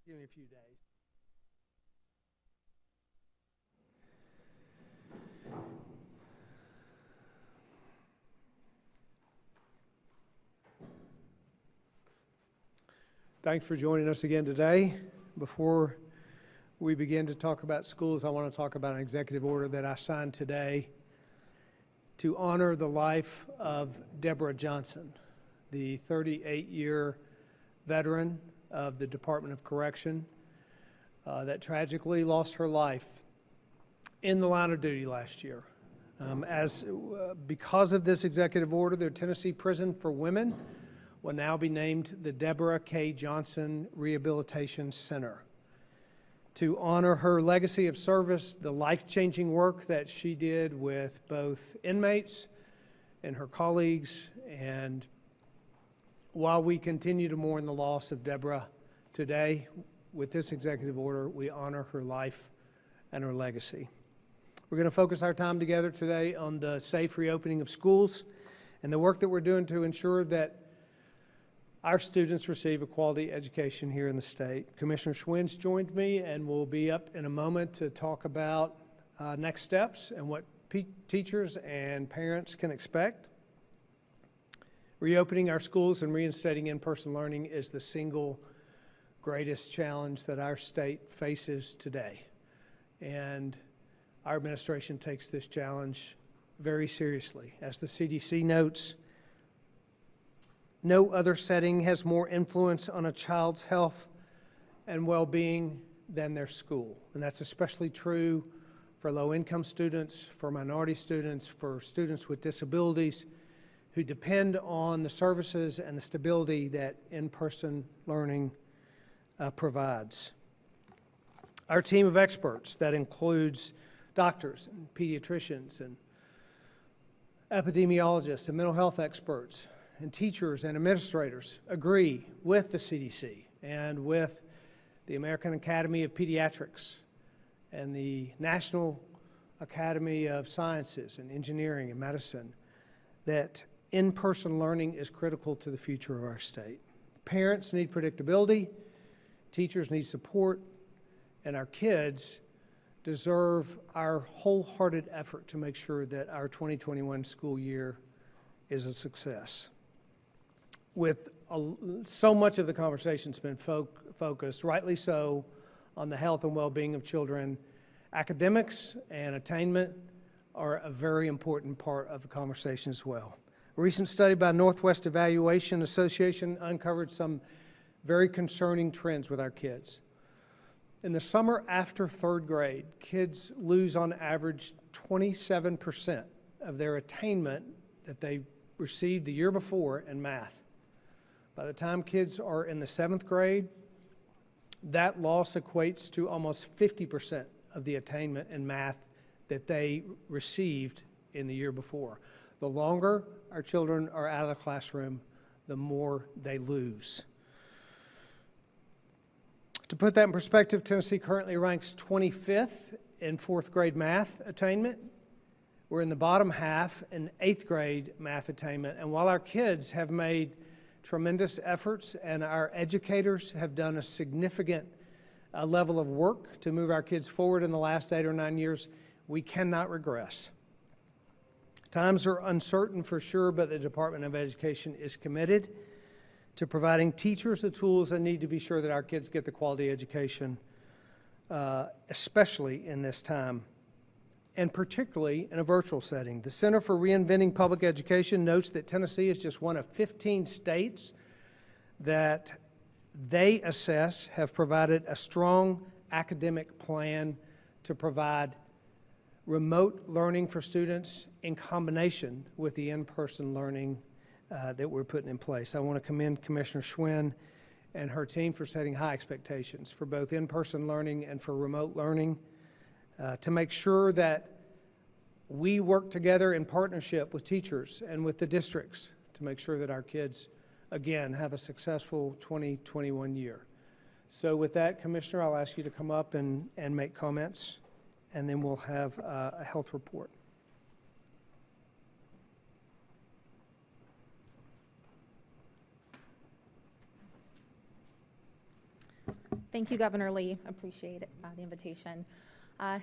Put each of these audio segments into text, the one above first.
Give me a few days. Thanks for joining us again today. Before we begin to talk about schools, I want to talk about an executive order that I signed today to honor the life of Deborah Johnson, the 38-year veteran of the Department of Correction that tragically lost her life in the line of duty last year. Because of this executive order, the Tennessee Prison for Women will now be named the Deborah K. Johnson Rehabilitation Center to honor her legacy of service, the life-changing work that she did with both inmates and her colleagues. And while we continue to mourn the loss of Deborah today, with this executive order, we honor her life and her legacy. We're going to focus our time together today on the safe reopening of schools and the work that we're doing to ensure that our students receive a quality education here in the state. Commissioner Schwinn's joined me and will be up in a moment to talk about next steps and what teachers and parents can expect. Reopening our schools and reinstating in-person learning is the single greatest challenge that our state faces today. And our administration takes this challenge very seriously. As the CDC notes, no other setting has more influence on a child's health and well-being than their school. And that's especially true for low-income students, for minority students, for students with disabilities who depend on the services and the stability that in-person learning provides. Our team of experts that includes doctors and pediatricians and epidemiologists and mental health experts and teachers and administrators agree with the CDC and with the American Academy of Pediatrics and the National Academy of Sciences and Engineering and Medicine that in-person learning is critical to the future of our state. Parents need predictability, teachers need support, and our kids deserve our wholehearted effort to make sure that our 2021 school year is a success. With so much of the conversation's been focused, rightly so, on the health and well-being of children, academics and attainment are a very important part of the conversation as well. A recent study by Northwest Evaluation Association uncovered some very concerning trends with our kids. In the summer after third grade, kids lose on average 27% of their attainment that they received the year before in math. By the time kids are in the 7th grade, that loss equates to almost 50% of the attainment in math that they received in the year before. The longer our children are out of the classroom, the more they lose. To put that in perspective, Tennessee currently ranks 25th in 4th grade math attainment. We're in the bottom half in 8th grade math attainment. And while our kids have made tremendous efforts and our educators have done a significant level of work to move our kids forward in the last 8 or 9 years, we cannot regress. Times are uncertain for sure, but the Department of Education is committed to providing teachers the tools they need to be sure that our kids get the quality education, especially in this time, and particularly in a virtual setting. The Center for Reinventing Public Education notes that Tennessee is just one of 15 states that they assess have provided a strong academic plan to provide remote learning for students in combination with the in-person learning that we're putting in place. I want to commend Commissioner Schwinn and her team for setting high expectations for both in-person learning and for remote learning to make sure that we work together in partnership with teachers and with the districts to make sure that our kids, again, have a successful 2021 year. So with that, Commissioner, I'll ask you to come up and make comments, and then we'll have a health report. Thank you, Governor Lee. Appreciate the invitation.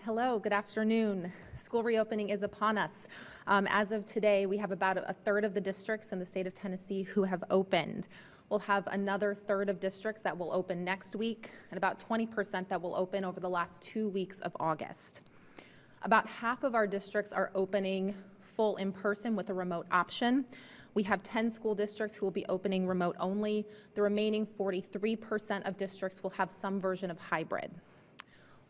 Hello, good afternoon. School reopening is upon us. As of today, we have about a third of the districts in the state of Tennessee who have opened. We'll have another third of districts that will open next week, and about 20% that will open over the last 2 weeks of August. About half of our districts are opening full in-person with a remote option. We have 10 school districts who will be opening remote only. The remaining 43% of districts will have some version of hybrid.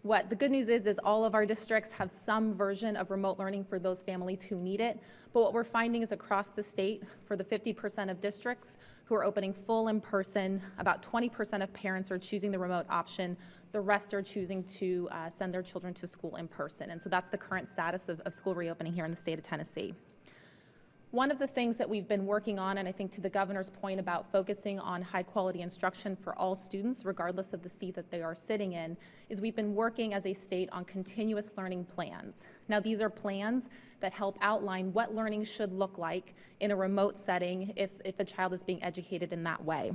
What the good news is all of our districts have some version of remote learning for those families who need it. But what we're finding is across the state, for the 50% of districts who are opening full in person, about 20% of parents are choosing the remote option. The rest are choosing to send their children to school in person. And so that's the current status of school reopening here in the state of Tennessee. One of the things that we've been working on, and I think to the governor's point about focusing on high quality instruction for all students, regardless of the seat that they are sitting in, is we've been working as a state on continuous learning plans. Now, these are plans that help outline what learning should look like in a remote setting if a child is being educated in that way.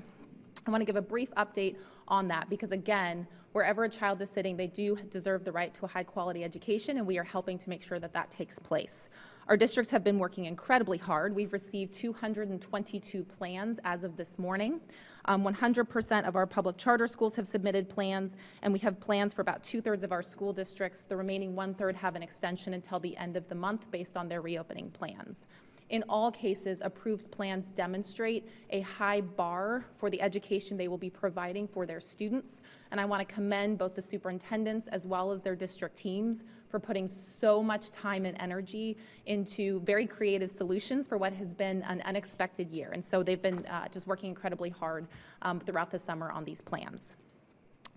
I want to give a brief update on that because, again, wherever a child is sitting, they do deserve the right to a high quality education, and we are helping to make sure that that takes place. Our districts have been working incredibly hard. We've received 222 plans as of this morning. 100% of our public charter schools have submitted plans, and we have plans for about 2/3 of our school districts. The remaining 1/3 have an extension until the end of the month based on their reopening plans. In all cases, approved plans demonstrate a high bar for the education they will be providing for their students. And I want to commend both the superintendents as well as their district teams for putting so much time and energy into very creative solutions for what has been an unexpected year. And so they've been just working incredibly hard throughout the summer on these plans.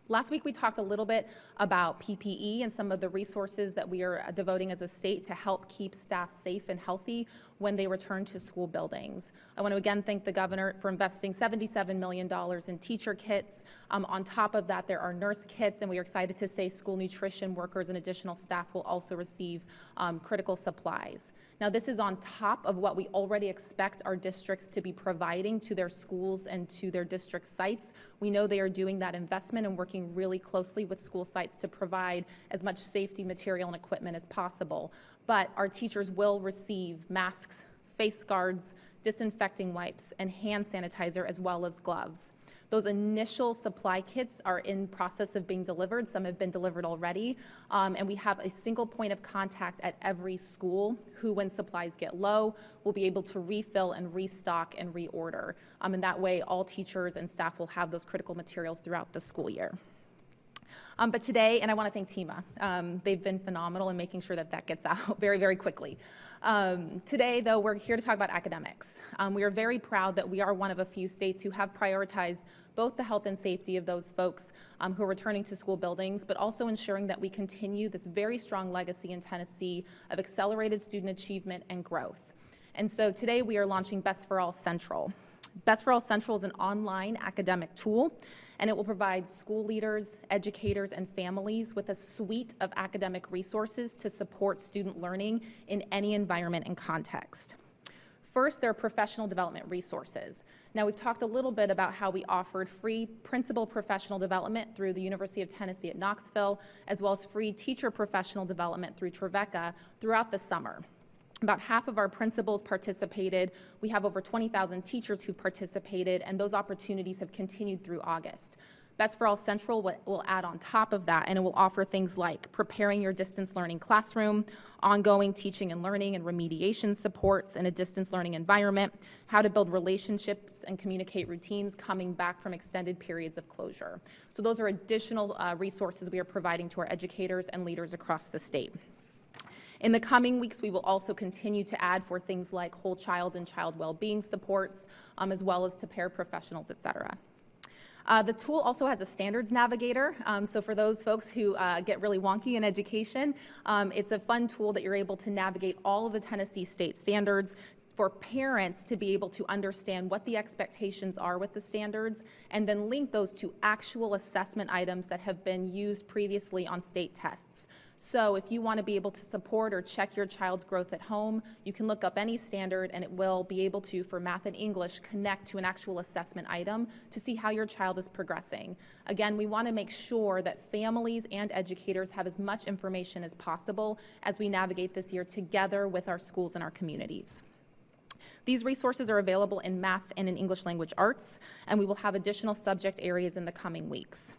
Last week, we talked a little bit about PPE and some of the resources that we are devoting as a state to help keep staff safe and healthy when they return to school buildings. I want to again thank the governor for investing $77 million in teacher kits. On top of that, there are nurse kits, and we are excited to say school nutrition workers and additional staff will also receive critical supplies. Now, this is on top of what we already expect our districts to be providing to their schools and to their district sites. We know they are doing that investment and working really closely with school sites to provide as much safety material and equipment as possible. But our teachers will receive masks, face guards, disinfecting wipes, and hand sanitizer, as well as gloves. Those initial supply kits are in process of being delivered. Some have been delivered already. And we have a single point of contact at every school who, when supplies get low, will be able to refill and restock and reorder. And that way, all teachers and staff will have those critical materials throughout the school year. But today, and I want to thank TEMA. They've been phenomenal in making sure that that gets out very, very quickly. Today, though, we're here to talk about academics. We are very proud that we are one of a few states who have prioritized both the health and safety of those folks who are returning to school buildings, but also ensuring that we continue this very strong legacy in Tennessee of accelerated student achievement and growth. And so today we are launching Best for All Central. Best for All Central is an online academic tool, and it will provide school leaders, educators, and families with a suite of academic resources to support student learning in any environment and context. First, there are professional development resources. Now, we've talked a little bit about how we offered free principal professional development through the University of Tennessee at Knoxville, as well as free teacher professional development through Trevecca throughout the summer. About half of our principals participated. We have over 20,000 teachers who've participated, and those opportunities have continued through August. Best for All Central will add on top of that, and it will offer things like preparing your distance learning classroom, ongoing teaching and learning and remediation supports in a distance learning environment, how to build relationships and communicate routines coming back from extended periods of closure. So those are additional resources we are providing to our educators and leaders across the state. In the coming weeks, we will also continue to add for things like whole child and child well-being supports, as well as to paraprofessionals, et cetera. The tool also has a standards navigator. So for those folks who get really wonky in education, it's a fun tool that you're able to navigate all of the Tennessee state standards for parents to be able to understand what the expectations are with the standards and then link those to actual assessment items that have been used previously on state tests. So if you want to be able to support or check your child's growth at home, you can look up any standard and it will be able to, for math and English, connect to an actual assessment item to see how your child is progressing. Again, we want to make sure that families and educators have as much information as possible as we navigate this year together with our schools and our communities. These resources are available in math and in English language arts, and we will have additional subject areas in the coming weeks.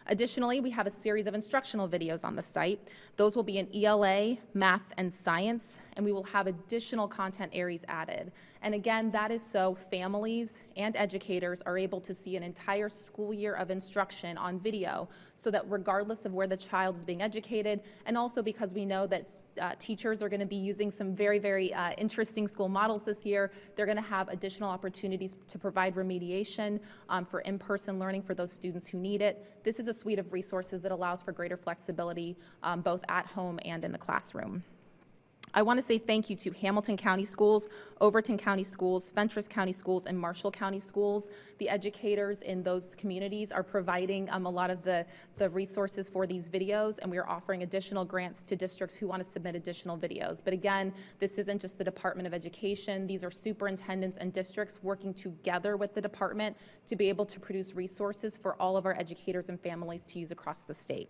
Additionally, we have a series of instructional videos on the site. Those will be in ELA, math, and science, and we will have additional content areas added. And again, that is so families and educators are able to see an entire school year of instruction on video, so that regardless of where the child is being educated, and also because we know that teachers are going to be using some very, very interesting school models this year, they're going to have additional opportunities to provide remediation for in-person learning for those students who need it. This is a suite of resources that allows for greater flexibility both at home and in the classroom. I want to say thank you to Hamilton County Schools, Overton County Schools, Fentress County Schools, and Marshall County Schools. The educators in those communities are providing a lot of the resources for these videos, and we are offering additional grants to districts who want to submit additional videos. But again, this isn't just the Department of Education. These are superintendents and districts working together with the department to be able to produce resources for all of our educators and families to use across the state.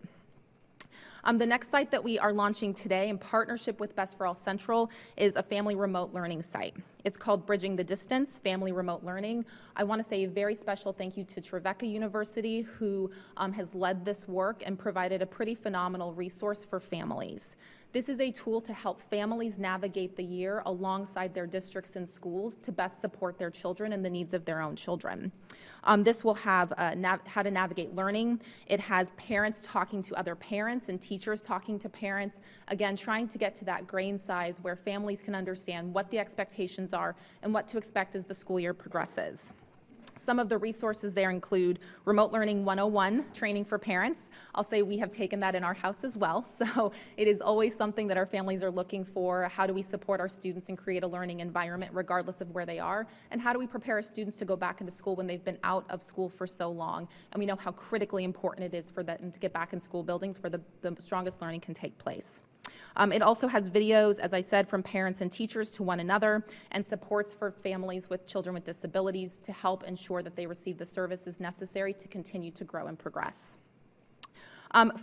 The next site that we are launching today in partnership with Best for All Central is a family remote learning site. It's called Bridging the Distance, Family Remote Learning. I want to say a very special thank you to Trevecca University, who has led this work and provided a pretty phenomenal resource for families. This is a tool to help families navigate the year alongside their districts and schools to best support their children and the needs of their own children. This will have how to navigate learning. It has parents talking to other parents and teachers talking to parents, again, trying to get to that grain size where families can understand what the expectations are and what to expect as the school year progresses. Some of the resources there include Remote Learning 101 training for parents. I'll say we have taken that in our house as well, so it is always something that our families are looking for. How do we support our students and create a learning environment regardless of where they are? And how do we prepare our students to go back into school when they've been out of school for so long? And we know how critically important it is for them to get back in school buildings where the strongest learning can take place. It also has videos, as I said, from parents and teachers to one another, and supports for families with children with disabilities to help ensure that they receive the services necessary to continue to grow and progress.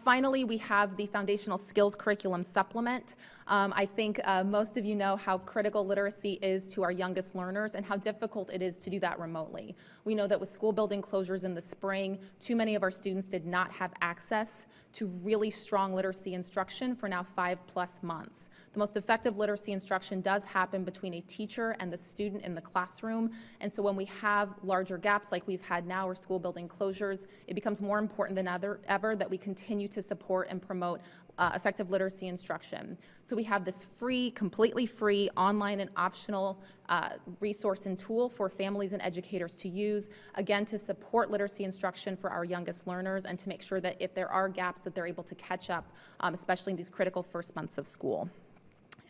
Finally, we have the Foundational Skills Curriculum Supplement. I think most of you know how critical literacy is to our youngest learners and how difficult it is to do that remotely. We know that with school building closures in the spring, too many of our students did not have access to really strong literacy instruction for now 5+ months. The most effective literacy instruction does happen between a teacher and the student in the classroom, and so when we have larger gaps like we've had now or school building closures, it becomes more important than ever that we continue to support and promote effective literacy instruction. So we have this free, completely free, online and optional resource and tool for families and educators to use, again, to support literacy instruction for our youngest learners and to make sure that if there are gaps that they're able to catch up, especially in these critical first months of school.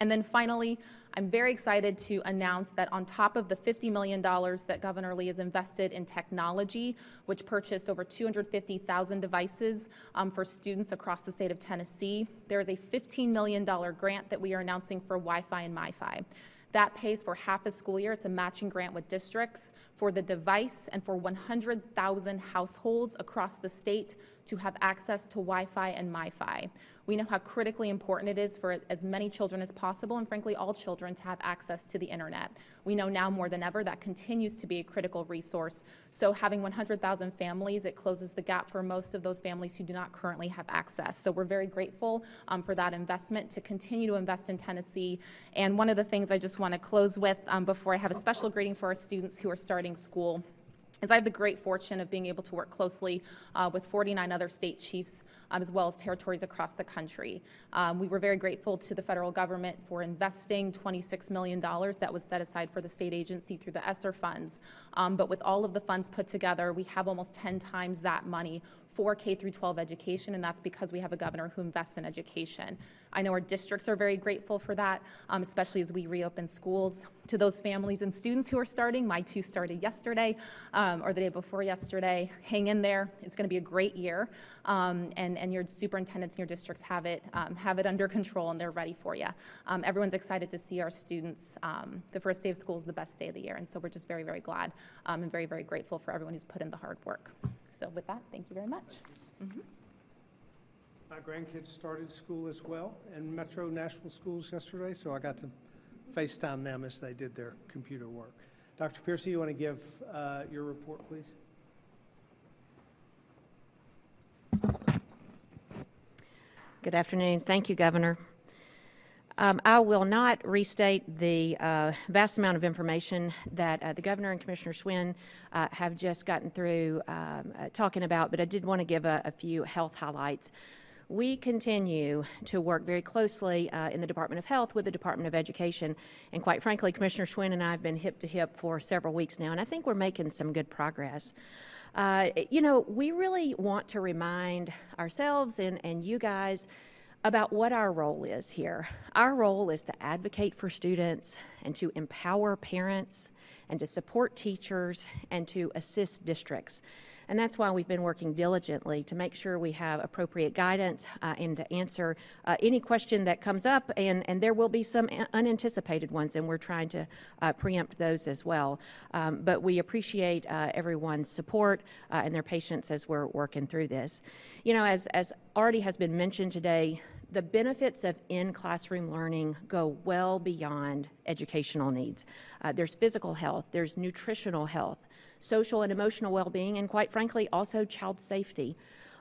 And then finally, I'm very excited to announce that on top of the $50 million that Governor Lee has invested in technology, which purchased over 250,000 devices for students across the state of Tennessee, there is a $15 million grant that we are announcing for Wi-Fi and MiFi. That pays for half a school year. It's a matching grant with districts for the device and for 100,000 households across the state to have access to Wi-Fi and MiFi. We know how critically important it is for as many children as possible, and frankly all children, to have access to the internet. We know now more than ever that continues to be a critical resource. So having 100,000 families, it closes the gap for most of those families who do not currently have access. So we're very grateful for that investment, to continue to invest in Tennessee. And one of the things I just want to close with before I have a special greeting for our students who are starting school is I have the great fortune of being able to work closely with 49 other state chiefs as well as territories across the country. We were very grateful to the federal government for investing $26 million that was set aside for the state agency through the ESSER funds. But with all of the funds put together, we have almost 10 times that money for K-12 education, and that's because we have a governor who invests in education. I know our districts are very grateful for that, especially as we reopen schools. To those families and students who are starting, my two started yesterday or the day before yesterday. Hang in there. It's going to be a great year, and and your superintendents in your districts have it under control and they're ready for you. Everyone's excited to see our students. The first day of school is the best day of the year, and so we're just very, very glad and very, very grateful for everyone who's put in the hard work. So with that, thank you very much. My grandkids started school as well in Metro Nashville schools yesterday, so I got to FaceTime them as they did their computer work. Dr. Piercy, you want to give your report, please? Good afternoon. Thank you, Governor. I will not restate the vast amount of information that the Governor and Commissioner Schwinn have just gotten through talking about, but I did want to give a few health highlights. We continue to work very closely in the Department of Health with the Department of Education, and quite frankly, Commissioner Schwinn and I have been hip to hip for several weeks now, and I think we're making some good progress. You know, we really want to remind ourselves and you guys about what our role is here. Our role is to advocate for students and to empower parents and to support teachers and to assist districts. And that's why we've been working diligently to make sure we have appropriate guidance and to answer any question that comes up, and there will be some unanticipated ones, and we're trying to preempt those as well. But we appreciate everyone's support and their patience as we're working through this. You know, as already has been mentioned today, the benefits of in-classroom learning go well beyond educational needs. There's physical health, there's nutritional health, social and emotional well-being, and quite frankly, also child safety.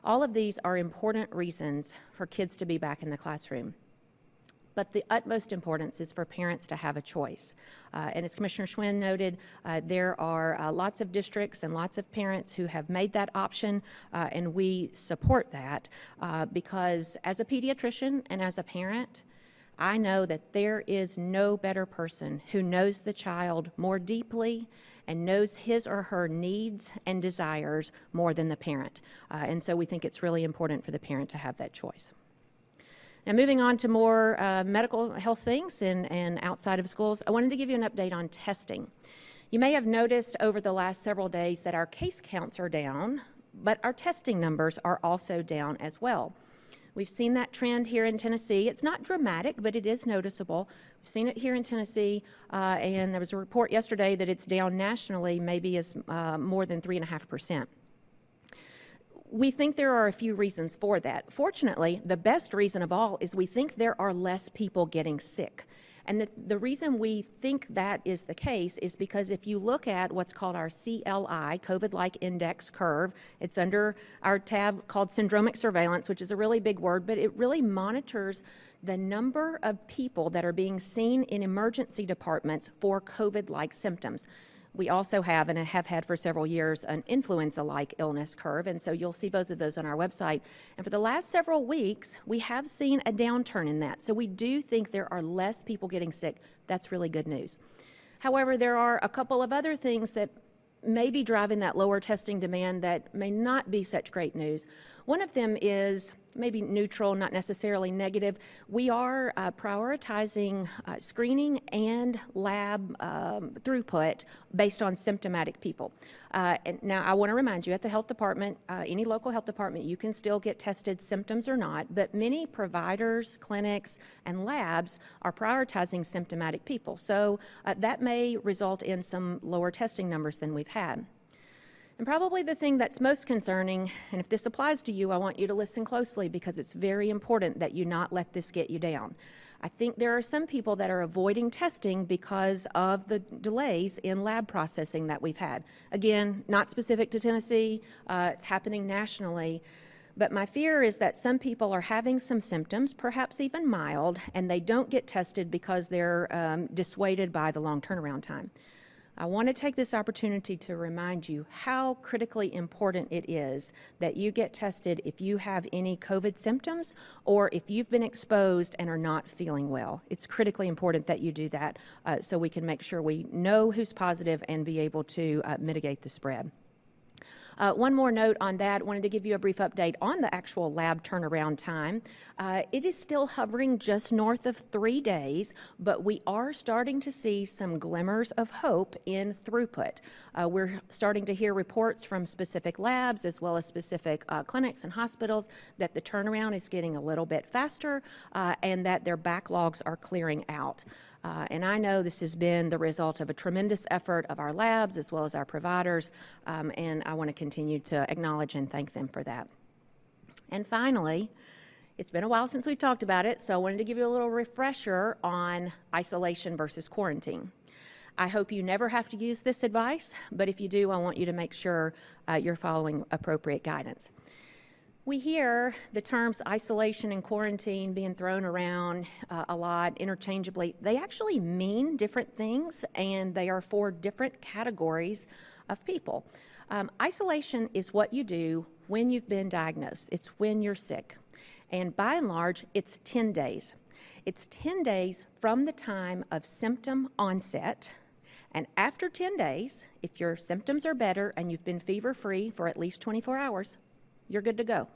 All of these are important reasons for kids to be back in the classroom. But the utmost importance is for parents to have a choice. And as Commissioner Schwinn noted, there are lots of districts and lots of parents who have made that option, and we support that because as a pediatrician and as a parent, I know that there is no better person who knows the child more deeply and knows his or her needs and desires more than the parent. And so we think it's really important for the parent to have that choice. Now, moving on to more medical health things and outside of schools, I wanted to give you an update on testing. You may have noticed over the last several days that our case counts are down, but our testing numbers are also down as well. We've seen that trend here in Tennessee. It's not dramatic, but it is noticeable. We've seen it here in Tennessee, and there was a report yesterday that it's down nationally, maybe as more than 3.5%. We think there are a few reasons for that. Fortunately, the best reason of all is we think there are less people getting sick. And the reason we think that is the case is because if you look at what's called our CLI, COVID-like index curve, it's under our tab called syndromic surveillance, which is a really big word, but it really monitors the number of people that are being seen in emergency departments for COVID-like symptoms. We also have, and have had for several years, an influenza-like illness curve, and so you'll see both of those on our website. And for the last several weeks, we have seen a downturn in that. So we do think there are less people getting sick. That's really good news. However, there are a couple of other things that may be driving that lower testing demand that may not be such great news. One of them is maybe neutral, not necessarily negative. We are prioritizing screening and lab throughput based on symptomatic people. And now I want to remind you, at the health department, any local health department, you can still get tested, symptoms or not, but many providers, clinics, and labs are prioritizing symptomatic people. So that may result in some lower testing numbers than we've had. And probably the thing that's most concerning, and if this applies to you, I want you to listen closely because it's very important that you not let this get you down. I think there are some people that are avoiding testing because of the delays in lab processing that we've had. Again, not specific to Tennessee, it's happening nationally. But my fear is that some people are having some symptoms, perhaps even mild, and they don't get tested because they're dissuaded by the long turnaround time. I want to take this opportunity to remind you how critically important it is that you get tested if you have any COVID symptoms or if you've been exposed and are not feeling well. It's critically important that you do that so we can make sure we know who's positive and be able to mitigate the spread. One more note on that, wanted to give you a brief update on the actual lab turnaround time. It is still hovering just north of 3 days, but we are starting to see some glimmers of hope in throughput. We're starting to hear reports from specific labs as well as specific clinics and hospitals that the turnaround is getting a little bit faster and that their backlogs are clearing out. And I know this has been the result of a tremendous effort of our labs as well as our providers, and I want to continue to acknowledge and thank them for that. And finally, it's been a while since we've talked about it, so I wanted to give you a little refresher on isolation versus quarantine. I hope you never have to use this advice, but if you do, I want you to make sure you're following appropriate guidance. We hear the terms isolation and quarantine being thrown around a lot interchangeably. They actually mean different things, and they are for different categories of people. Isolation is what you do when you've been diagnosed. It's when you're sick. And by and large, it's 10 days. It's 10 days from the time of symptom onset. And after 10 days, if your symptoms are better and you've been fever-free for at least 24 hours, you're good to go.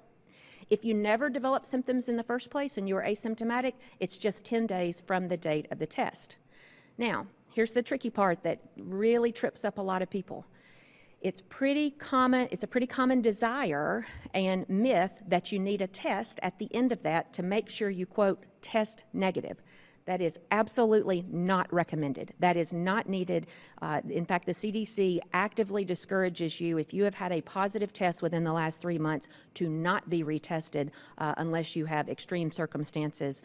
If you never develop symptoms in the first place and you're asymptomatic, it's just 10 days from the date of the test. Now, here's the tricky part that really trips up a lot of people. It's a pretty common desire and myth that you need a test at the end of that to make sure you, quote, test negative. That is absolutely not recommended. That is not needed. In fact, the CDC actively discourages you, if you have had a positive test within the last 3 months, to not be retested unless you have extreme circumstances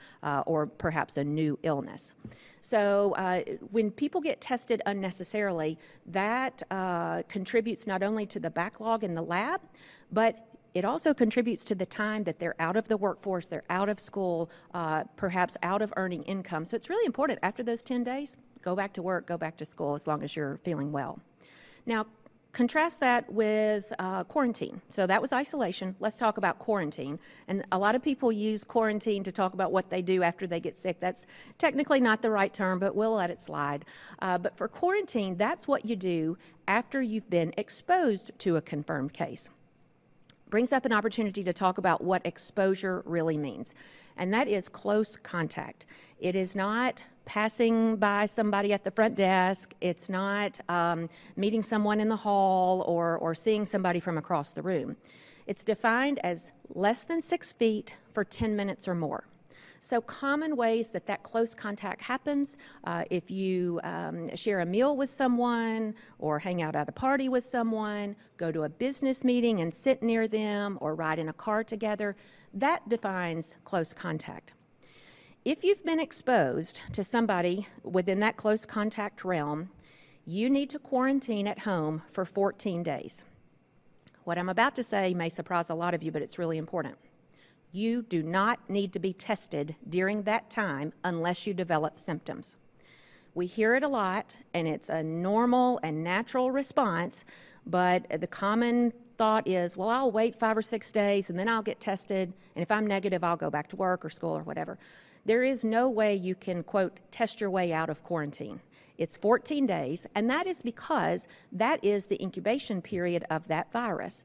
or perhaps a new illness. So when people get tested unnecessarily, that contributes not only to the backlog in the lab, but it also contributes to the time that they're out of the workforce, they're out of school, perhaps out of earning income. So it's really important after those 10 days, go back to work, go back to school as long as you're feeling well. Now, contrast that with quarantine. So that was isolation. Let's talk about quarantine. And a lot of people use quarantine to talk about what they do after they get sick. That's technically not the right term, but we'll let it slide. But for quarantine, that's what you do after you've been exposed to a confirmed case. Brings up an opportunity to talk about what exposure really means, and that is close contact. It is not passing by somebody at the front desk. It's not meeting someone in the hall or seeing somebody from across the room. It's defined as less than 6 feet for 10 minutes or more. So common ways that that close contact happens, if you share a meal with someone or hang out at a party with someone, go to a business meeting and sit near them or ride in a car together, that defines close contact. If you've been exposed to somebody within that close contact realm, you need to quarantine at home for 14 days. What I'm about to say may surprise a lot of you, but it's really important. You do not need to be tested during that time unless you develop symptoms. We hear it a lot, and it's a normal and natural response, but the common thought is, well, I'll wait 5 or 6 days, and then I'll get tested, and if I'm negative, I'll go back to work or school or whatever. There is no way you can, quote, test your way out of quarantine. It's 14 days, and that is because that is the incubation period of that virus.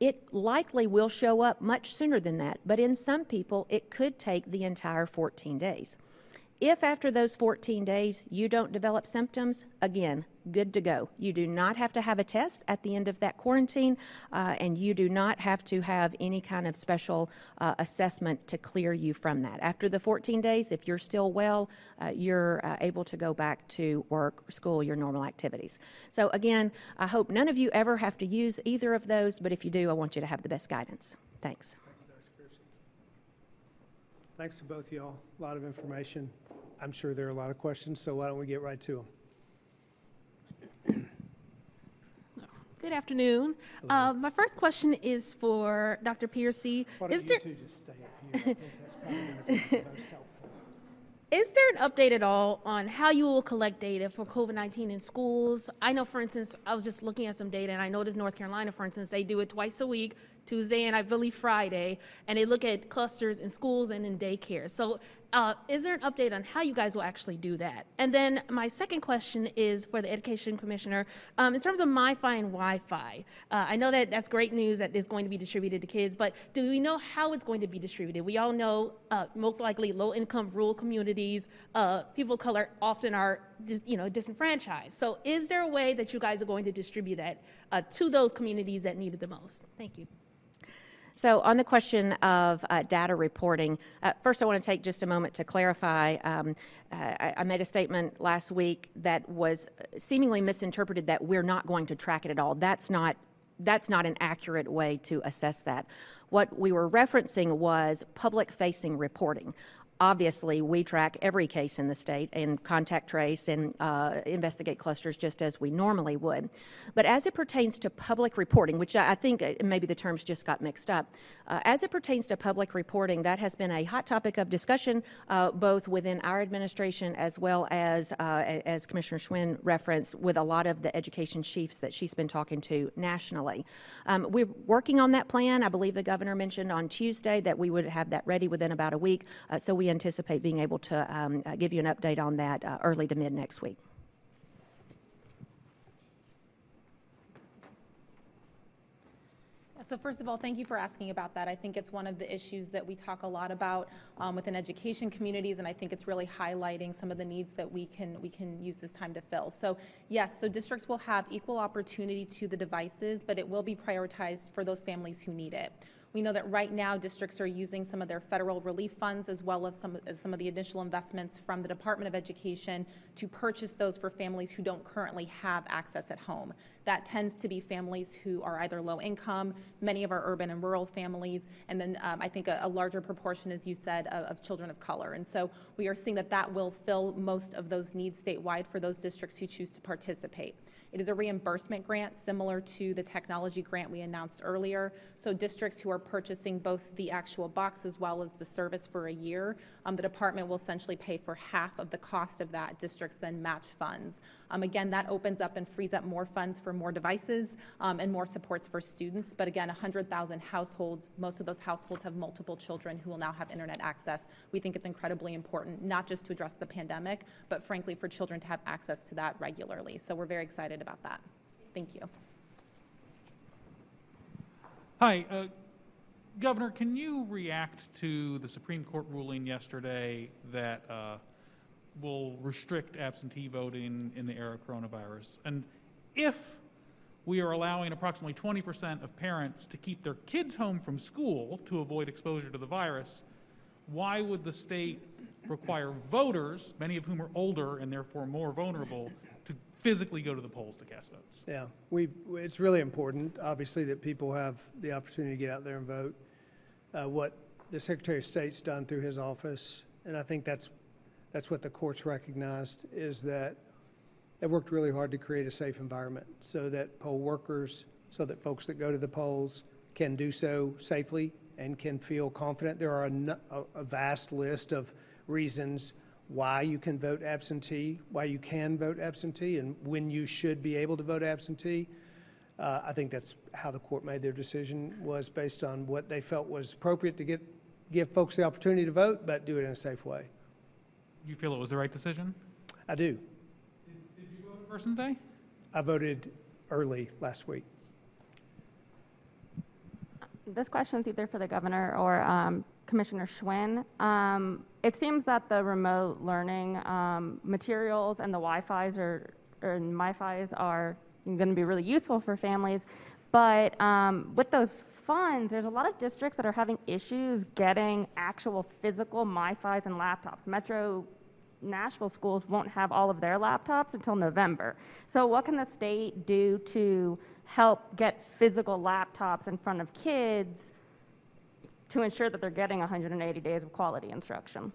It likely will show up much sooner than that, but in some people, it could take the entire 14 days. If after those 14 days you don't develop symptoms, again, good to go. You do not have to have a test at the end of that quarantine, and you do not have to have any kind of special assessment to clear you from that. After the 14 days, if you're still well, you're able to go back to work, school, your normal activities. So again, I hope none of you ever have to use either of those, but if you do, I want you to have the best guidance. Thanks. Thanks to both of y'all. A lot of information. I'm sure there are a lot of questions, so why don't we get right to them? Good afternoon. My first question is for Dr. Piercy. Why don't you two just stay up here? I think that's probably going to be the most helpful. Is there an update at all on how you will collect data for COVID-19 in schools? I know, for instance, I was just looking at some data, and I noticed North Carolina, for instance, they do it twice a week, Tuesday and I believe Friday, and they look at clusters in schools and in daycare. So Is there an update on how you guys will actually do that? And then my second question is for the Education Commissioner. In terms of MiFi and Wi-Fi, I know that that's great news that it's going to be distributed to kids, but do we know how it's going to be distributed? We all know most likely low-income rural communities, people of color often are disenfranchised. So is there a way that you guys are going to distribute that to those communities that need it the most? Thank you. So on the question of data reporting, first I want to take just a moment to clarify. I made a statement last week that was seemingly misinterpreted that we're not going to track it at all. That's not an accurate way to assess that. What we were referencing was public-facing reporting. Obviously, we track every case in the state and contact trace and investigate clusters just as we normally would. But as it pertains to public reporting, which I think maybe the terms just got mixed up, as it pertains to public reporting, that has been a hot topic of discussion both within our administration as well as Commissioner Schwinn referenced, with a lot of the education chiefs that she's been talking to nationally. We're working on that plan. I believe the governor mentioned on Tuesday that we would have that ready within about a week, so we anticipate being able to give you an update on that early to mid next week. So first of all, thank you for asking about that. I think it's one of the issues that we talk a lot about within education communities, and I think it's really highlighting some of the needs that we can use this time to fill. So yes, so districts will have equal opportunity to the devices, but it will be prioritized for those families who need it. We know that right now districts are using some of their federal relief funds as well as some of the initial investments from the Department of Education to purchase those for families who don't currently have access at home. That tends to be families who are either low income, many of our urban and rural families, and then I think a larger proportion, as you said, of children of color. And so we are seeing that will fill most of those needs statewide for those districts who choose to participate. It is a reimbursement grant similar to the technology grant we announced earlier. So districts who are purchasing both the actual box as well as the service for a year, the department will essentially pay for half of the cost of that. Districts then match funds. Again, that opens up and frees up more funds for more devices and more supports for students. But again, 100,000 households, most of those households have multiple children who will now have internet access. We think it's incredibly important, not just to address the pandemic, but frankly for children to have access to that regularly. So we're very excited about that. Thank you. Hi, Governor, can you react to the Supreme Court ruling yesterday that will restrict absentee voting in the era of coronavirus? And if we are allowing approximately 20% of parents to keep their kids home from school to avoid exposure to the virus, why would the state require voters, many of whom are older and therefore more vulnerable, to physically go to the polls to cast votes? Yeah, it's really important, obviously, that people have the opportunity to get out there and vote. What the Secretary of State's done through his office, and I think that's what the courts recognized, is that they worked really hard to create a safe environment so that poll workers, so that folks that go to the polls can do so safely and can feel confident. There are a vast list of reasons why you can vote absentee, why you can vote absentee, and when you should be able to vote absentee. I think that's how the court made their decision, was based on what they felt was appropriate to give folks the opportunity to vote, but do it in a safe way. You feel it was the right decision? I do. Did you vote in person today? I voted early last week. This question's either for the governor or Commissioner Schwinn. It seems that the remote learning materials and the Wi-Fi's or MiFi's are going to be really useful for families, but with those funds, there's a lot of districts that are having issues getting actual physical MiFi's and laptops. Metro Nashville schools won't have all of their laptops until November. So what can the state do to help get physical laptops in front of kids to ensure that they're getting 180 days of quality instruction?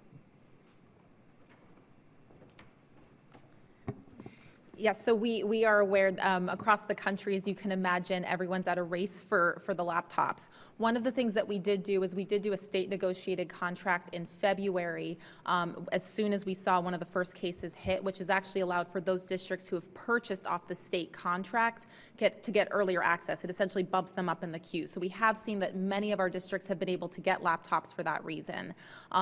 Yes, so we are aware across the country, as you can imagine, everyone's at a race for the laptops. One of the things that we did do is we did do a state negotiated contract in February as soon as we saw one of the first cases hit, which has actually allowed for those districts who have purchased off the state contract to get earlier access. It essentially bumps them up in the queue. So we have seen that many of our districts have been able to get laptops for that reason.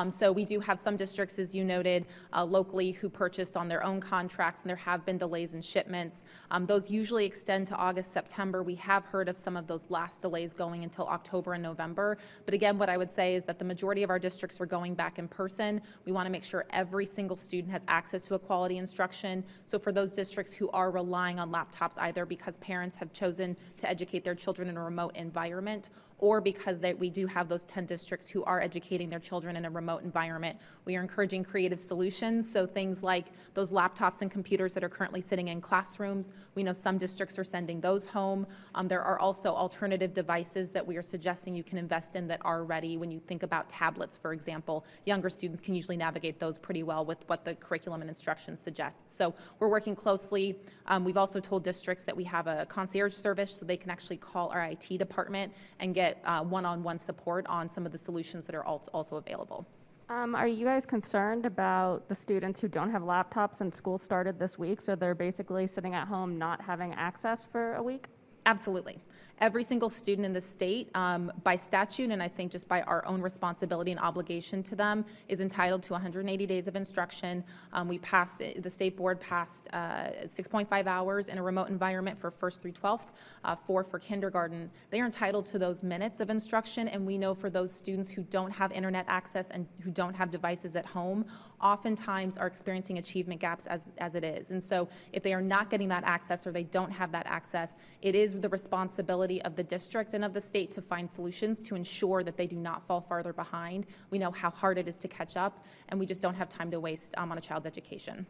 So we do have some districts, as you noted, locally who purchased on their own contracts, and there have been delays in shipments. Those usually extend to August, September. We have heard of some of those last delays going until October and November. But again, what I would say is that the majority of our districts are going back in person. We want to make sure every single student has access to a quality instruction. So for those districts who are relying on laptops, either because parents have chosen to educate their children in a remote environment, or because we do have those 10 districts who are educating their children in a remote environment, we are encouraging creative solutions. So things like those laptops and computers that are currently sitting in classrooms, we know some districts are sending those home. There are also alternative devices that we are suggesting you can invest in that are ready. When you think about tablets, for example, younger students can usually navigate those pretty well with what the curriculum and instruction suggests. So we're working closely. We've also told districts that we have a concierge service so they can actually call our IT department and get one-on-one support on some of the solutions that are also available. Are you guys concerned about the students who don't have laptops and school started this week, so they're basically sitting at home not having access for a week? Absolutely. Every single student in the state, by statute, and I think just by our own responsibility and obligation to them, is entitled to 180 days of instruction. The state board passed 6.5 hours in a remote environment for 1st through 12th, 4 for kindergarten. They are entitled to those minutes of instruction, and we know for those students who don't have internet access and who don't have devices at home, oftentimes are experiencing achievement gaps as it is. And so if they are not getting that access or they don't have that access, it is the responsibility of the district and of the state to find solutions to ensure that they do not fall farther behind. We know how hard it is to catch up, and we just don't have time to waste on a child's education.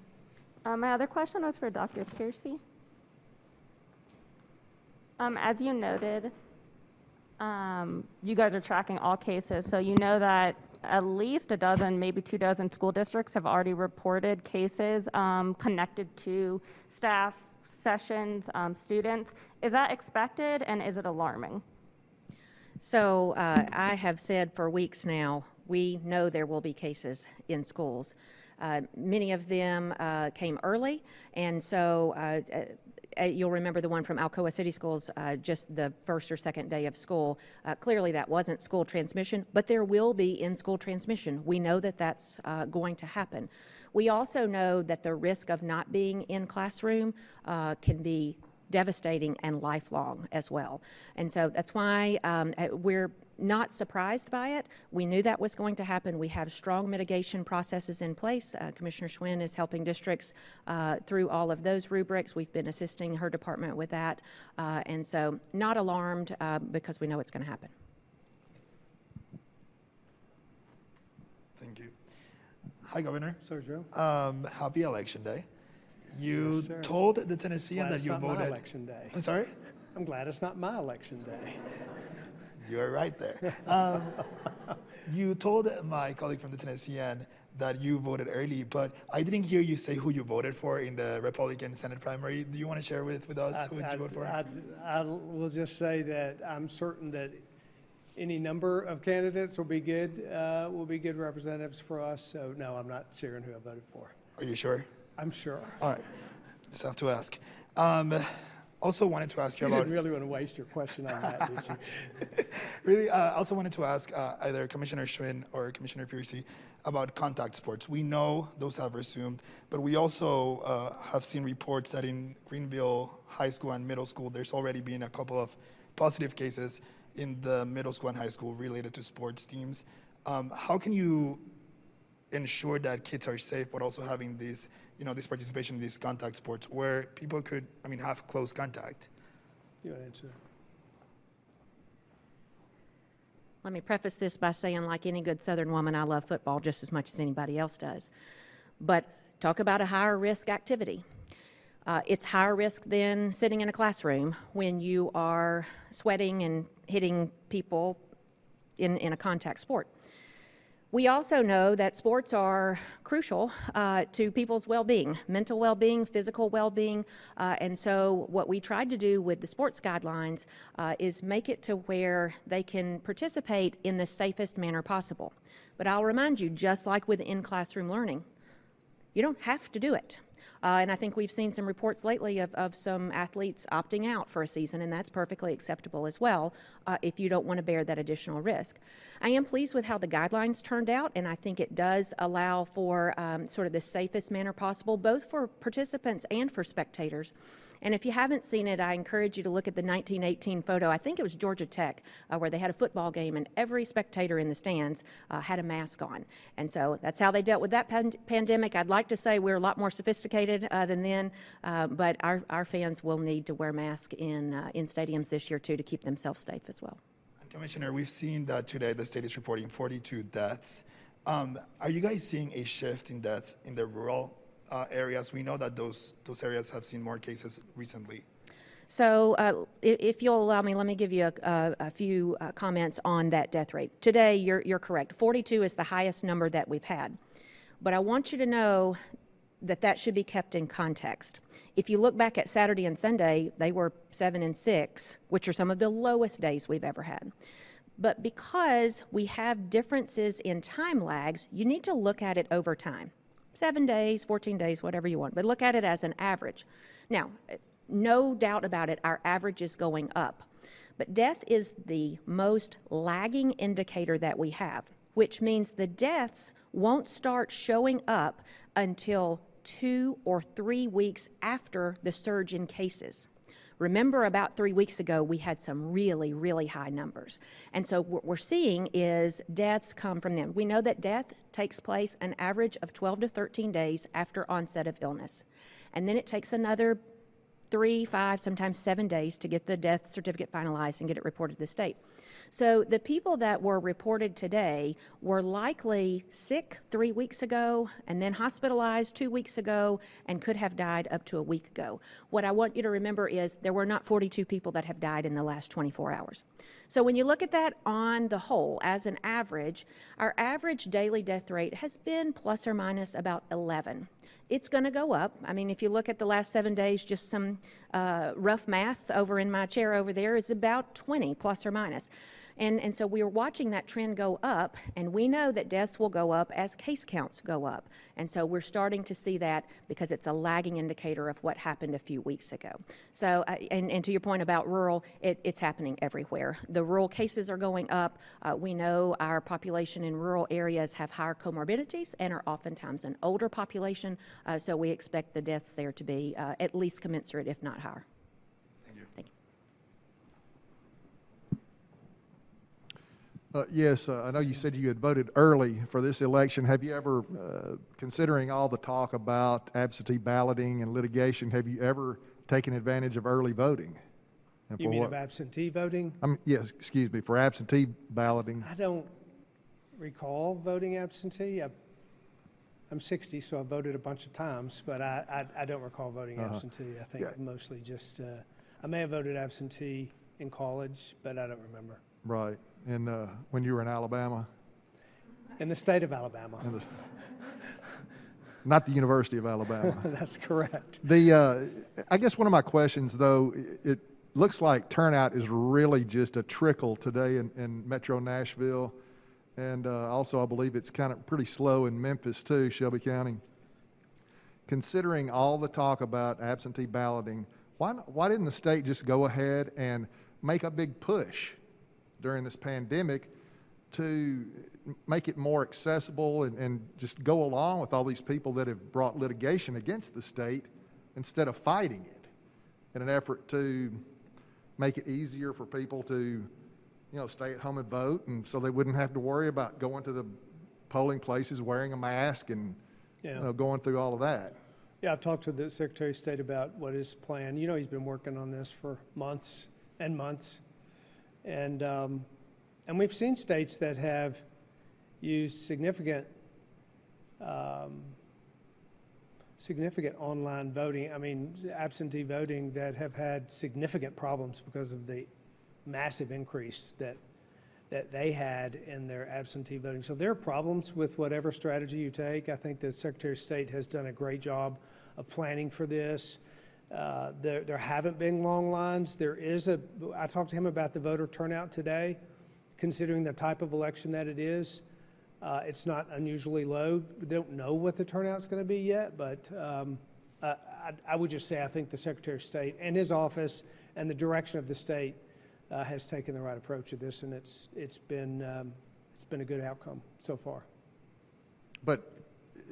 My other question was for Dr. Kiersey. As you noted, you guys are tracking all cases, so you know that at least a dozen, maybe 2 dozen school districts have already reported cases connected to staff, sessions, students. Is that expected, and is it alarming? So I have said for weeks now, we know there will be cases in schools. Many of them came early, and so you'll remember the one from Alcoa City Schools just the first or second day of school. Clearly that wasn't school transmission, but there will be in-school transmission. We know that that's going to happen. We also know that the risk of not being in classroom can be devastating and lifelong as well. And so that's why we're not surprised by it. We knew that was going to happen. We have strong mitigation processes in place. Commissioner Schwinn is helping districts through all of those rubrics. We've been assisting her department with that. And so not alarmed because we know it's going to happen. Thank you. Hi, Governor. Sir Joe. Happy Election Day. You Yes, sir. told the Tennessean Glad that it's you not my voted. election day. I'm sorry? I'm glad it's not my election day. You are right there. You told my colleague from the Tennessean that you voted early, but I didn't hear you say who you voted for in the Republican Senate primary. Do you want to share with us who did you vote for? I will just say that I'm certain that any number of candidates will be good representatives for us. So no, I'm not sharing who I voted for. Are you sure? I'm sure. All right. Just have to ask. Also wanted to ask you You about. didn't really want to waste your question on that, did you? Really, also wanted to ask either Commissioner Schwinn or Commissioner Piercy about contact sports. We know those have resumed, but we also have seen reports that in Greenville High School and middle school, there's already been a couple of positive cases in the middle school and high school related to sports teams. How can you ensure that kids are safe, but also having these, this participation in these contact sports where people could, have close contact? You want to answer? Let me preface this by saying, like any good Southern woman, I love football just as much as anybody else does. But talk about a higher risk activity. It's higher risk than sitting in a classroom when you are sweating and hitting people in a contact sport. We also know that sports are crucial to people's well-being, mental well-being, physical well-being, and so what we tried to do with the sports guidelines is make it to where they can participate in the safest manner possible. But I'll remind you, just like with in-classroom learning, you don't have to do it. And I think we've seen some reports lately of some athletes opting out for a season, and that's perfectly acceptable as well if you don't want to bear that additional risk. I am pleased with how the guidelines turned out, and I think it does allow for sort of the safest manner possible, both for participants and for spectators. And if you haven't seen it, I encourage you to look at the 1918 photo. I think it was Georgia Tech, where they had a football game and every spectator in the stands had a mask on. And so that's how they dealt with that pandemic. I'd like to say we're a lot more sophisticated than then, but our fans will need to wear masks in stadiums this year too to keep themselves safe as well. Commissioner, we've seen that today the state is reporting 42 deaths. Are you guys seeing a shift in deaths in the rural areas? We know that those areas have seen more cases recently. So if you'll allow me, let me give you a few comments on that death rate. Today, you're correct. 42 is the highest number that we've had. But I want you to know that that should be kept in context. If you look back at Saturday and Sunday, they were 7 and 6, which are some of the lowest days we've ever had. But because we have differences in time lags, you need to look at it over time. 7 days, 14 days, whatever you want, but look at it as an average. Now, no doubt about it, our average is going up. But death is the most lagging indicator that we have, which means the deaths won't start showing up until 2 or 3 weeks after the surge in cases. Remember, about 3 weeks ago, we had some really, really high numbers. And so what we're seeing is deaths come from them. We know that death takes place an average of 12 to 13 days after onset of illness. And then it takes another 3, 5, sometimes 7 days to get the death certificate finalized and get it reported to the state. So the people that were reported today were likely sick 3 weeks ago and then hospitalized 2 weeks ago and could have died up to a week ago. What I want you to remember is there were not 42 people that have died in the last 24 hours. So when you look at that on the whole as an average, our average daily death rate has been plus or minus about 11. It's going to go up. I mean, if you look at the last 7 days, just some rough math over in my chair over there is about 20 plus or minus. And so we are watching that trend go up, and we know that deaths will go up as case counts go up. And so we're starting to see that because it's a lagging indicator of what happened a few weeks ago. So, and to your point about rural, it's happening everywhere. The rural cases are going up. We know our population in rural areas have higher comorbidities and are oftentimes an older population, so we expect the deaths there to be at least commensurate, if not higher. Thank you. Thank you. Yes, I know you said you had voted early for this election. Have you ever, considering all the talk about absentee balloting and litigation, have you ever taken advantage of early voting? And You mean of absentee voting? Yes, excuse me, for absentee balloting. I don't recall voting absentee. I'm 60, so I voted a bunch of times, but I don't recall voting absentee. I think mostly just, I may have voted absentee in college, but I don't remember. Right. And when you were in Alabama? In the state of Alabama. Not the University of Alabama. That's correct. I guess one of my questions, though, it looks like turnout is really just a trickle today in Metro Nashville. And also, I believe it's kind of pretty slow in Memphis, too, Shelby County. Considering all the talk about absentee balloting, why didn't the state just go ahead and make a big push during this pandemic to make it more accessible and just go along with all these people that have brought litigation against the state instead of fighting it in an effort to make it easier for people to, stay at home and vote, and so they wouldn't have to worry about going to the polling places wearing a mask and going through all of that. Yeah, I've talked to the Secretary of State about what his plan. He's been working on this for months and months. And we've seen states that have used significant online voting, absentee voting, that have had significant problems because of the massive increase that that they had in their absentee voting. So there are problems with whatever strategy you take. I think the Secretary of State has done a great job of planning for this. There haven't been long lines. I talked to him about the voter turnout today. Considering the type of election that it is, it's not unusually low. We don't know what the turnout's going to be yet, but I would just say I think the Secretary of State and his office and the direction of the state has taken the right approach to this, and it's been a good outcome so far. But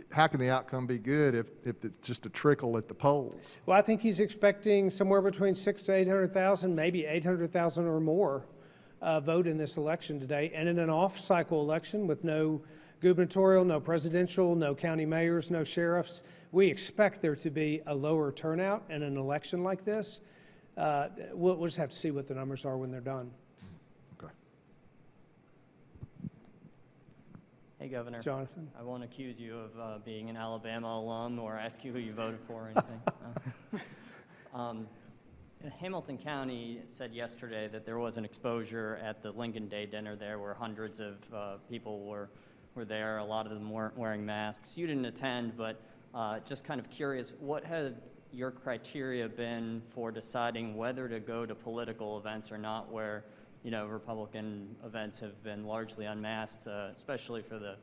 how can the outcome be good if it's just a trickle at the polls? Well, I think he's expecting somewhere between 600,000 to 800,000, maybe 800,000 or more vote in this election today. And in an off-cycle election with no gubernatorial, no presidential, no county mayors, no sheriffs, we expect there to be a lower turnout in an election like this. We'll just have to see what the numbers are when they're done. Okay. Hey, Governor. Jonathan. I won't accuse you of being an Alabama alum or ask you who you voted for or anything. Hamilton County said yesterday that there was an exposure at the Lincoln Day dinner there where hundreds of people were there. A lot of them weren't wearing masks. You didn't attend, but just kind of curious, what have your criteria been for deciding whether to go to political events or not, where Republican events have been largely unmasked, especially for the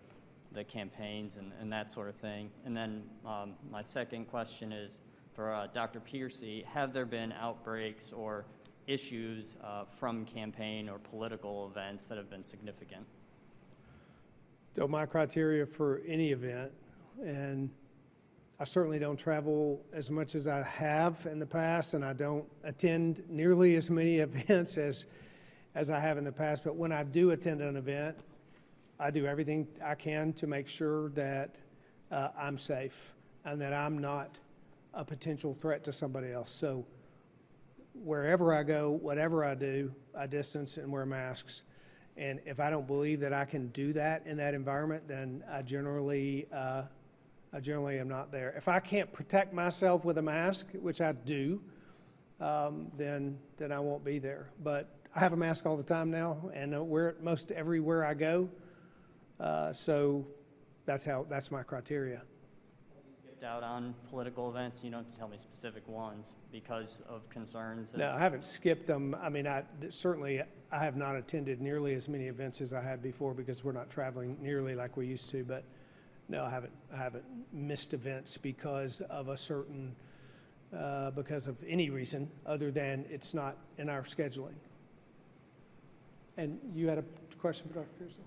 campaigns and that sort of thing? And then my second question is for Dr. Piercy. Have there been outbreaks or issues from campaign or political events that have been significant? So my criteria for any event, and I certainly don't travel as much as I have in the past, and I don't attend nearly as many events as I have in the past, but when I do attend an event, I do everything I can to make sure that I'm safe and that I'm not a potential threat to somebody else. So wherever I go, whatever I do, I distance and wear masks. And if I don't believe that I can do that in that environment, then I generally am not there. If I can't protect myself with a mask, which I do, then I won't be there. But I have a mask all the time now, and wear it most everywhere I go. So that's my criteria. Skipped out on political events? You don't have to tell me specific ones because of concerns. No, I haven't skipped them. I mean, I have not attended nearly as many events as I had before because we're not traveling nearly like we used to. But no, I haven't missed events because of because of any reason other than it's not in our scheduling. And you had a question for Dr. Pearson?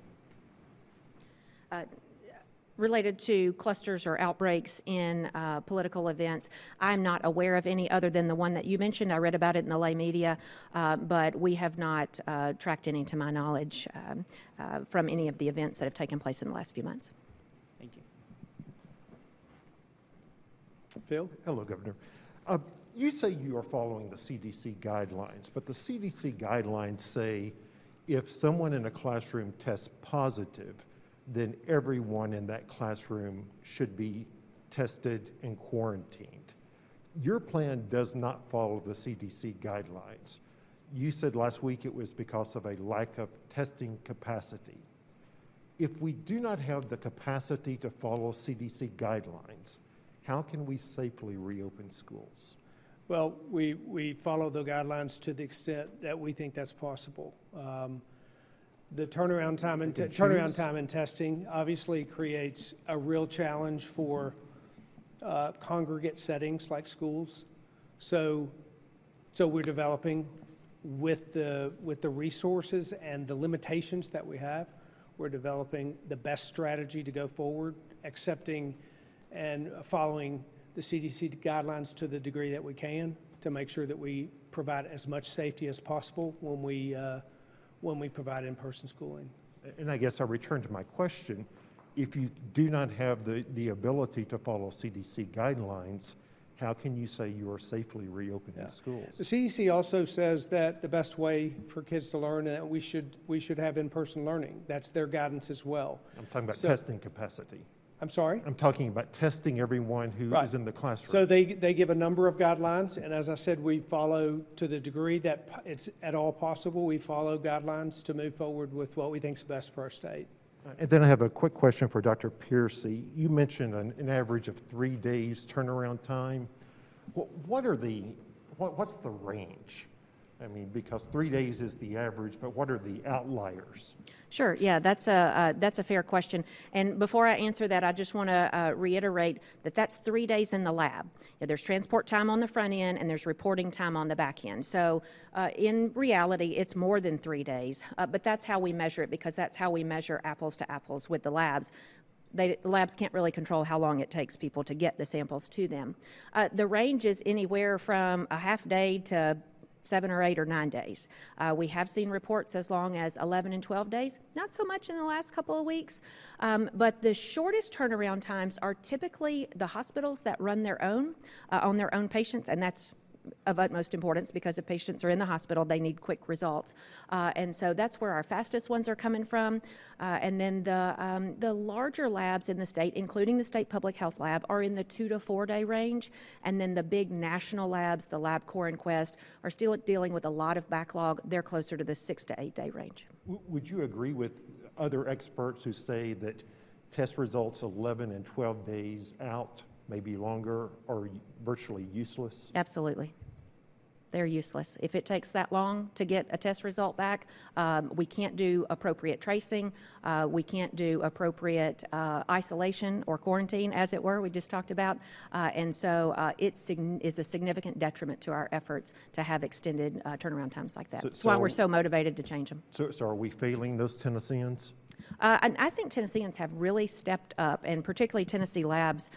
Related to clusters or outbreaks in political events, I'm not aware of any other than the one that you mentioned. I read about it in the lay media, but we have not tracked any, to my knowledge, from any of the events that have taken place in the last few months. Thank you. Phil? Hello, Governor. You say you are following the CDC guidelines, but the CDC guidelines say if someone in a classroom tests positive, then everyone in that classroom should be tested and quarantined. Your plan does not follow the CDC guidelines. You said last week it was because of a lack of testing capacity. If we do not have the capacity to follow CDC guidelines, how can we safely reopen schools? Well, we follow the guidelines to the extent that we think that's possible. The turnaround time in testing obviously creates a real challenge for congregate settings like schools. So we're developing with the resources and the limitations that we have. We're developing the best strategy to go forward, accepting and following the CDC guidelines to the degree that we can to make sure that we provide as much safety as possible when we provide in-person schooling. And I guess I return to my question. If you do not have the ability to follow CDC guidelines, how can you say you are safely reopening schools? The CDC also says that the best way for kids to learn that we should have in-person learning. That's their guidance as well. I'm talking about testing capacity. I'm sorry? I'm talking about testing everyone who Right. is in the classroom. So they give a number of guidelines, and as I said, we follow, to the degree that it's at all possible, we follow guidelines to move forward with what we think is best for our state. And then I have a quick question for Dr. Piercy. You mentioned an average of 3 days turnaround time. What's the range? I mean, because 3 days is the average, but what are the outliers? Sure. Yeah, that's a fair question. And before I answer that, I just want to reiterate that that's 3 days in the lab. Yeah, there's transport time on the front end, and there's reporting time on the back end. So in reality, it's more than 3 days, but that's how we measure it, because that's how we measure apples to apples with the labs. The labs can't really control how long it takes people to get the samples to them. The range is anywhere from a half day to 7 or 8 or 9 days. We have seen reports as long as 11 and 12 days, not so much in the last couple of weeks, but the shortest turnaround times are typically the hospitals that run their own, on their own patients, and that's of utmost importance, because if patients are in the hospital, they need quick results. And so that's where our fastest ones are coming from. And then the larger labs in the state, including the state public health lab, are in the 2 to 4 day range. And then the big national labs, the LabCorp and Quest, are still dealing with a lot of backlog. They're closer to the 6 to 8 day range. Would you agree with other experts who say that test results 11 and 12 days out, maybe longer, are virtually useless? Absolutely. They're useless. If it takes that long to get a test result back, we can't do appropriate tracing. We can't do appropriate isolation or quarantine, as it were, we just talked about. And so it is a significant detriment to our efforts to have extended turnaround times like that. That's why we're so motivated to change them. So are we failing those Tennesseans? And I think Tennesseans have really stepped up, and particularly Tennessee Labs.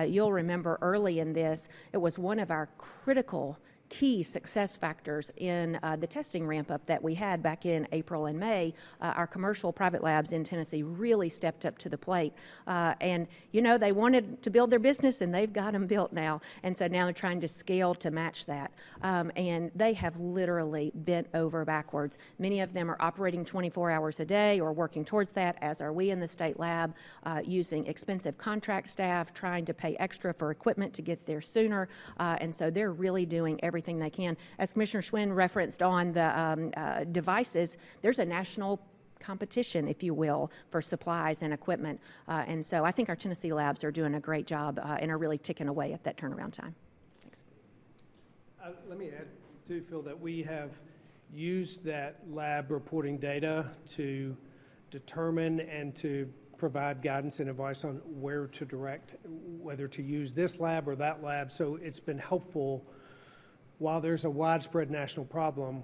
You'll remember early in this, it was one of our critical key success factors in the testing ramp up that we had back in April and May. Our commercial private labs in Tennessee really stepped up to the plate. And, you know, they wanted to build their business, and they've got them built now. And so now they're trying to scale to match that. And they have literally bent over backwards. Many of them are operating 24 hours a day or working towards that, as are we in the state lab, using expensive contract staff, trying to pay extra for equipment to get there sooner. And so they're really doing everything they can. As Commissioner Schwinn referenced on the devices, there's a national competition, if you will, for supplies and equipment. And so I think our Tennessee labs are doing a great job and are really ticking away at that turnaround time. Thanks. Let me add, too, Phil, that we have used that lab reporting data to determine and to provide guidance and advice on where to direct, whether to use this lab or that lab. So it's been helpful. While there's a widespread national problem,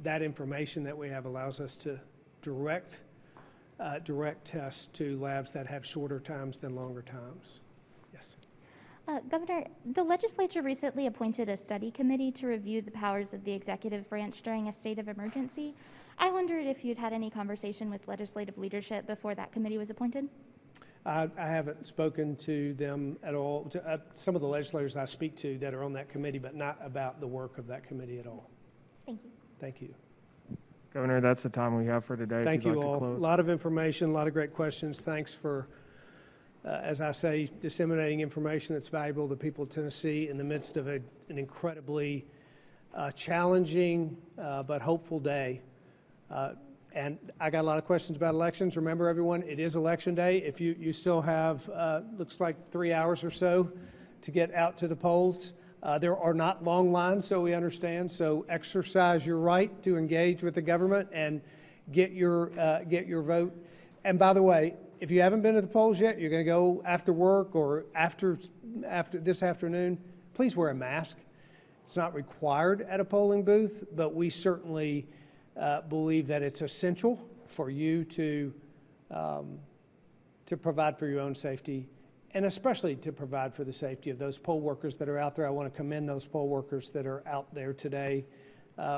that information that we have allows us to direct tests to labs that have shorter times than longer times. Yes. Governor, the legislature recently appointed a study committee to review the powers of the executive branch during a state of emergency. I wondered if you'd had any conversation with legislative leadership before that committee was appointed? I haven't spoken to them at all, to some of the legislators I speak to that are on that committee, but not about the work of that committee at all. Thank you. Thank you. Governor, that's the time we have for today. Thank you like all. A lot of information, a lot of great questions. Thanks for, as I say, disseminating information that's valuable to people of Tennessee in the midst of an incredibly challenging but hopeful day. And I got a lot of questions about elections. Remember, everyone, it is Election Day. If you still have, looks like 3 hours or so to get out to the polls. There are not long lines, so we understand. So exercise your right to engage with the government and get your vote. And by the way, if you haven't been to the polls yet, you're going to go after work or after this afternoon, please wear a mask. It's not required at a polling booth, but we certainly believe that it's essential for you to provide for your own safety, and especially to provide for the safety of those poll workers that are out there. I want to commend those poll workers that are out there today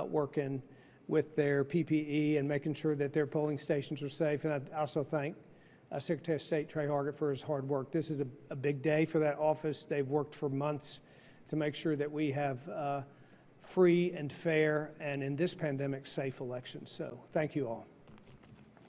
working with their PPE and making sure that their polling stations are safe. And I also thank Secretary of State Trey Hargett for his hard work. This is a big day for that office. They've worked for months to make sure that we have free and fair, and in this pandemic, safe elections. So thank you all.